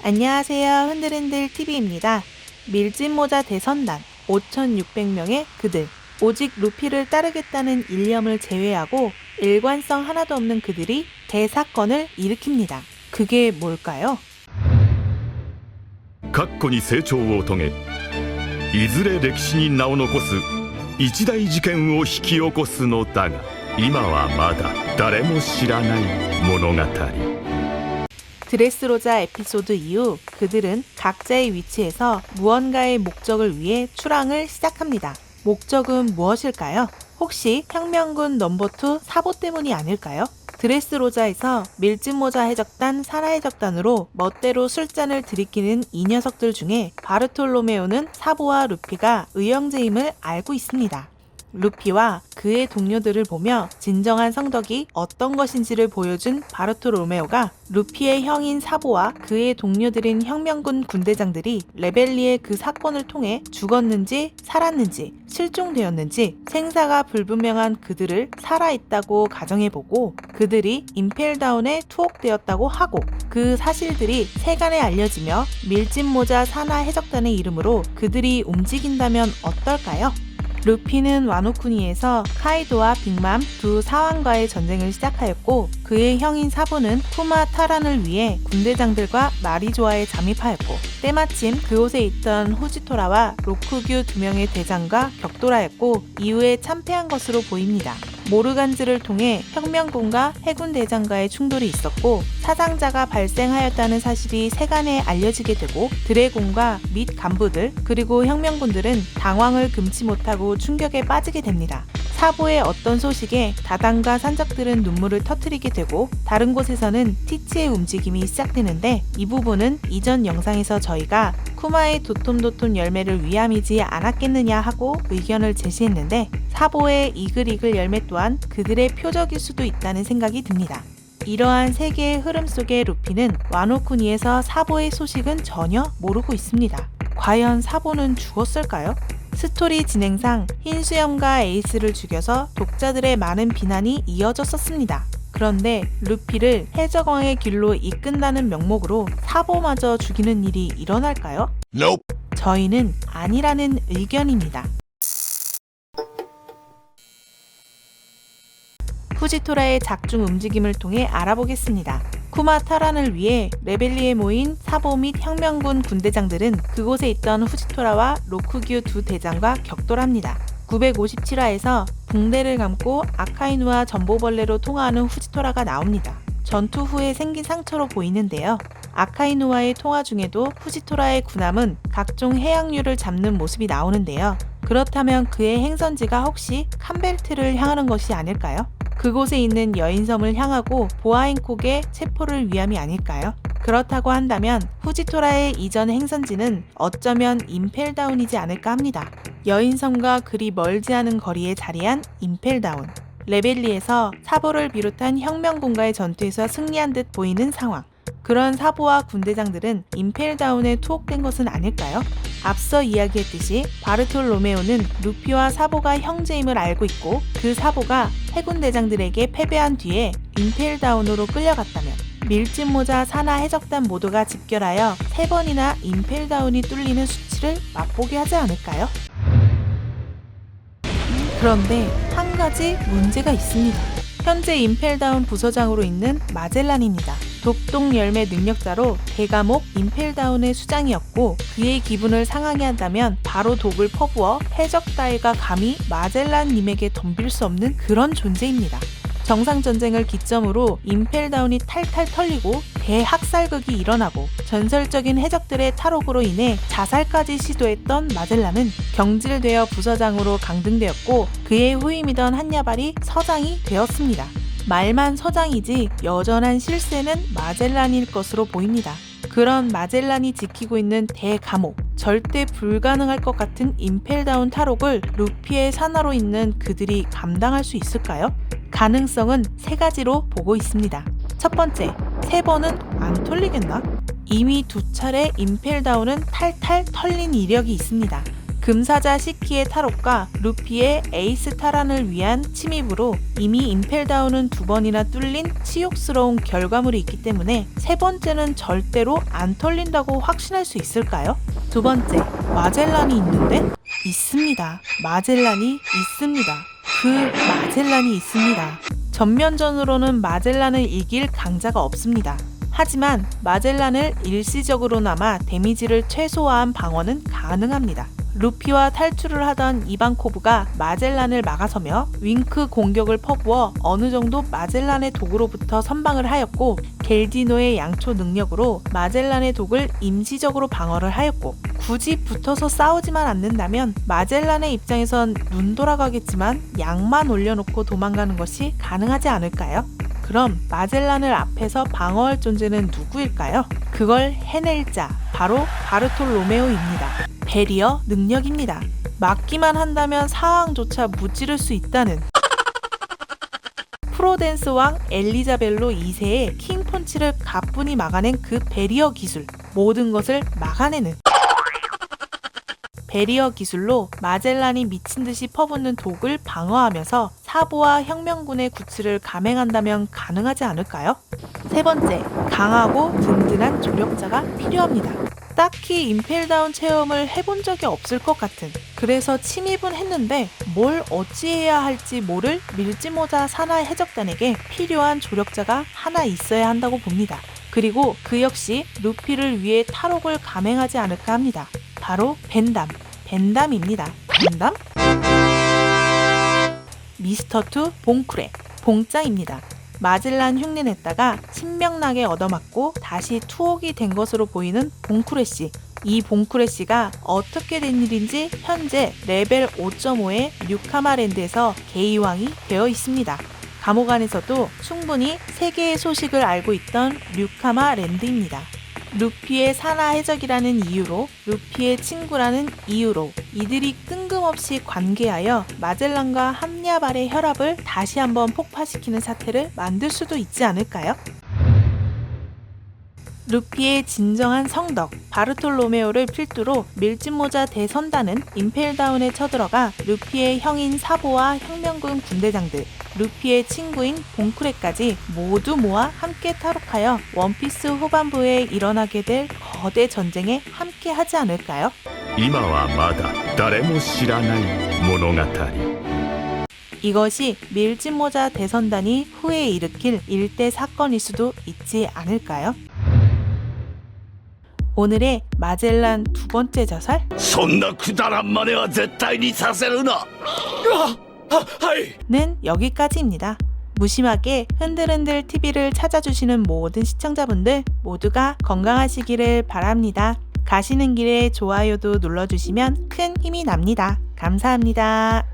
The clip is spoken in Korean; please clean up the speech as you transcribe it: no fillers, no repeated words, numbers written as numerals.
안녕하세요. 흔들흔들TV입니다. 밀짚모자 대선단 5,600명의 그들. 오직 루피를 따르겠다는 일념을 제외하고 일관성 하나도 없는 그들이 대사건을 일으킵니다. 그게 뭘까요? 確固に成長を遂げいずれ歴史に名を残す一大事件を引き起こすのだが今はまだ誰も知らない物語。 드레스로자 에피소드 이후 그들은 각자의 위치에서 무언가의 목적을 위해 출항을 시작합니다. 목적은 무엇일까요? 혹시 혁명군 넘버2 사보 때문이 아닐까요? 드레스로자에서 밀짚모자 해적단, 사나 해적단으로 멋대로 술잔을 들이키는 이 녀석들 중에 바르톨로메오는 사보와 루피가 의형제임을 알고 있습니다. 루피와 그의 동료들을 보며 진정한 성덕이 어떤 것인지를 보여준 바르톨로메오가 루피의 형인 사보와 그의 동료들인 혁명군 군대장들이 레벨리의 그 사건을 통해 죽었는지 살았는지 실종되었는지 생사가 불분명한 그들을 살아있다고 가정해보고 그들이 임펠다운에 투옥되었다고 하고 그 사실들이 세간에 알려지며 밀짚모자 사나 해적단의 이름으로 그들이 움직인다면 어떨까요? 루피는 와노쿠니에서 카이도와 빅맘 두 사왕과의 전쟁을 시작하였고 그의 형인 사보는 쿠마 타란을 위해 군대장들과 마리조아에 잠입하였고 때마침 그곳에 있던 후지토라와 로쿠규 두 명의 대장과 격돌하였고 이후에 참패한 것으로 보입니다. 모르간즈를 통해 혁명군과 해군 대장과의 충돌이 있었고 사상자가 발생하였다는 사실이 세간에 알려지게 되고 드래곤과 및 간부들 그리고 혁명군들은 당황을 금치 못하고 충격에 빠지게 됩니다. 사보의 어떤 소식에 다단과 산적들은 눈물을 터뜨리게 되고 다른 곳에서는 티치의 움직임이 시작되는데 이 부분은 이전 영상에서 저희가 쿠마의 도톰도톰 열매를 위함이지 않았겠느냐 하고 의견을 제시했는데 사보의 이글이글 열매 또한 그들의 표적일 수도 있다는 생각이 듭니다. 이러한 세계의 흐름 속에 루피는 와노쿠니에서 사보의 소식은 전혀 모르고 있습니다. 과연 사보는 죽었을까요? 스토리 진행상 흰수염과 에이스를 죽여서 독자들의 많은 비난이 이어졌었습니다. 그런데 루피를 해적왕의 길로 이끈다는 명목으로 사보마저 죽이는 일이 일어날까요? Nope. 저희는 아니라는 의견입니다. 후지토라의 작중 움직임을 통해 알아보겠습니다. 쿠마 타란을 위해 레벨리에 모인 사보 및 혁명군 군대장들은 그곳에 있던 후지토라와 로쿠규 두 대장과 격돌합니다. 957화에서 붕대를 감고 아카이누와 전보벌레로 통화하는 후지토라가 나옵니다. 전투 후에 생긴 상처로 보이는데요. 아카이누와의 통화 중에도 후지토라의 군함은 각종 해양류를 잡는 모습이 나오는데요. 그렇다면 그의 행선지가 혹시 칸벨트를 향하는 것이 아닐까요? 그곳에 있는 여인섬을 향하고 보아행콕의 체포를 위함이 아닐까요? 그렇다고 한다면 후지토라의 이전 행선지는 어쩌면 임펠다운이지 않을까 합니다. 여인섬과 그리 멀지 않은 거리에 자리한 임펠다운. 레벨리에서 사보를 비롯한 혁명군과의 전투에서 승리한 듯 보이는 상황. 그런 사보와 군대장들은 임펠다운에 투옥된 것은 아닐까요? 앞서 이야기했듯이 바르톨로메오는 루피와 사보가 형제임을 알고 있고 그 사보가 해군 대장들에게 패배한 뒤에 임펠다운으로 끌려갔다면 밀짚모자 사나 해적단 모두가 집결하여 3번이나 임펠다운이 뚫리는 수치를 맛보게 하지 않을까요? 그런데 한 가지 문제가 있습니다. 현재 임펠다운 부서장으로 있는 마젤란입니다. 독동 열매 능력자로 대감옥 임펠다운의 수장이었고 그의 기분을 상하게 한다면 바로 독을 퍼부어 해적 따위가 감히 마젤란님에게 덤빌 수 없는 그런 존재입니다. 정상전쟁을 기점으로 임펠다운이 탈탈 털리고 대학살극이 일어나고 전설적인 해적들의 탈옥으로 인해 자살까지 시도했던 마젤란은 경질되어 부서장으로 강등되었고 그의 후임이던 한야발이 서장이 되었습니다. 말만 서장이지 여전한 실세는 마젤란일 것으로 보입니다. 그런 마젤란이 지키고 있는 대감옥, 절대 불가능할 것 같은 임펠다운 탈옥을 루피의 산하로 있는 그들이 감당할 수 있을까요? 가능성은 3가지로 보고 있습니다. 첫 번째, 3번은 안 털리겠나? 이미 2차례 임펠다운은 탈탈 털린 이력이 있습니다. 그 금사자 시키의 탈옥과 루피의 에이스 탈환을 위한 침입으로 이미 임펠다운은 2번이나 뚫린 치욕스러운 결과물이 있기 때문에 세 번째는 절대로 안 털린다고 확신할 수 있을까요? 두 번째, 마젤란이 있는데? 있습니다. 마젤란이 있습니다. 그 마젤란이 있습니다. 전면전으로는 마젤란을 이길 강자가 없습니다. 하지만 마젤란을 일시적으로나마 데미지를 최소화한 방어는 가능합니다. 루피와 탈출을 하던 이반코브가 마젤란을 막아서며 윙크 공격을 퍼부어 어느 정도 마젤란의 독으로부터 선방을 하였고, 겔디노의 양초 능력으로 마젤란의 독을 임시적으로 방어를 하였고, 굳이 붙어서 싸우지만 않는다면 마젤란의 입장에선 눈 돌아가겠지만 약만 올려놓고 도망가는 것이 가능하지 않을까요? 그럼 마젤란을 앞에서 방어할 존재는 누구일까요? 그걸 해낼 자, 바로 바르톨로메오입니다. 베리어 능력입니다. 막기만 한다면 사항조차 무찌를 수 있다는 프로덴스 왕 엘리자벨로 2세의 킹펀치를 가뿐히 막아낸 그 베리어 기술, 모든 것을 막아내는 베리어 기술로 마젤란이 미친듯이 퍼붓는 독을 방어하면서 사보와 혁명군의 구치를 감행한다면 가능하지 않을까요? 세 번째, 강하고 든든한 조력자가 필요합니다. 딱히 임펠다운 체험을 해본 적이 없을 것 같은, 그래서 침입은 했는데 뭘 어찌해야 할지 모를 밀지모자 산하 해적단에게 필요한 조력자가 하나 있어야 한다고 봅니다. 그리고 그 역시 루피를 위해 탈옥을 감행하지 않을까 합니다. 바로 벤담입니다. 벤담? 미스터2 봉쿠레, 봉짱입니다. 마젤란 흉내냈다가 신명나게 얻어맞고 다시 투옥이 된 것으로 보이는 봉쿠레씨. 이 봉쿠레씨가 어떻게 된 일인지 현재 레벨 5.5의 뉴카마랜드에서 게이왕이 되어 있습니다. 감옥 안에서도 충분히 세계의 소식을 알고 있던 뉴카마랜드입니다. 루피의 산하 해적이라는 이유로, 루피의 친구라는 이유로 이들이 뜬금없이 관계하여 마젤란과 함야발의 혈압을 다시 한번 폭파시키는 사태를 만들 수도 있지 않을까요? 루피의 진정한 성덕 바르톨로메오를 필두로 밀짚모자 대선단은 임펠다운에 쳐들어가 루피의 형인 사보와 혁명군 군대장들, 루피의 친구인 봉쿠레까지 모두 모아 함께 탈옥하여 원피스 후반부에 일어나게 될 거대 전쟁에 함께 하지 않을까요? 今はまだ誰も知らない物語 이것이 밀짚모자 대선단이 후에 일으킬 일대 사건일 수도 있지 않을까요? 오늘의 마젤란 두 번째 자살? そんなくだらん真似は絶対にさせるな。はい。 는 여기까지입니다. 무심하게 흔들흔들 TV를 찾아주시는 모든 시청자분들 모두가 건강하시기를 바랍니다. 가시는 길에 좋아요도 눌러주시면 큰 힘이 납니다. 감사합니다.